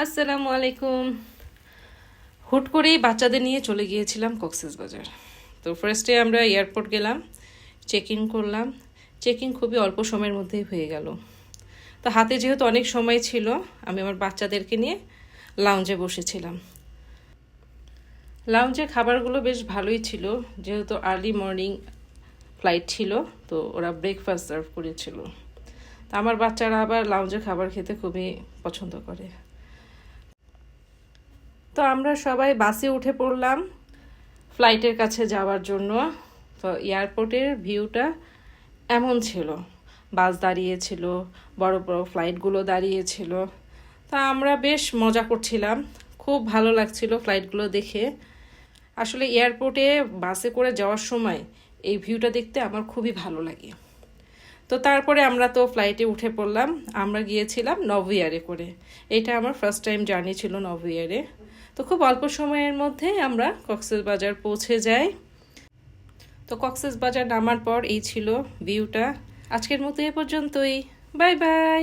আসসালামু আলাইকুম। হুট করেই বাচ্চাদের নিয়ে চলে গিয়েছিলাম কক্সবাজার। তো ফার্স্টে আমরা এয়ারপোর্ট গেলাম, চেক ইন করলাম। চেক ইন খুবই অল্প সময়ের মধ্যেই হয়ে গেল। তো হাতে যেহেতু অনেক সময় ছিল, আমি আমার বাচ্চাদেরকে নিয়ে লাউঞ্জে বসেছিলাম। লাউঞ্জের খাবারগুলো বেশ ভালোই ছিল, যেহেতু আর্লি মর্নিং ফ্লাইট ছিল, তো ওরা ব্রেকফাস্ট সার্ভ করেছিল। তো আমার বাচ্চারা আবার লাউঞ্জের খাবার খেতে খুবই পছন্দ করে। তো আমরা সবাই বাসে উঠে পড়লাম ফ্লাইটের কাছে যাওয়ার জন্য। তো এয়ারপোর্টের ভিউটা এমন ছিল, বাস দাঁড়িয়েছিল, বড় বড় ফ্লাইটগুলো দাঁড়িয়েছিল। তা আমরা বেশ মজা করছিলাম, খুব ভালো লাগছিল ফ্লাইটগুলো দেখে। আসলে এয়ারপোর্টে বাসে করে যাওয়ার সময় এই ভিউটা দেখতে আমার খুবই ভালো লাগে। তো তারপরে আমরা তো ফ্লাইটে উঠে পড়লাম। আমরা গিয়েছিলাম নভোএয়ারে করে। এটা আমার ফার্স্ট টাইম জার্নি ছিল নভোএয়ারে। তো খুব অল্প সময়ের মধ্যে আমরা কক্সবাজার পৌঁছে যাই। তো কক্সবাজার নামার পর এই ছিল ভিউটা। আজকের মতো এ পর্যন্তই। Bye bye.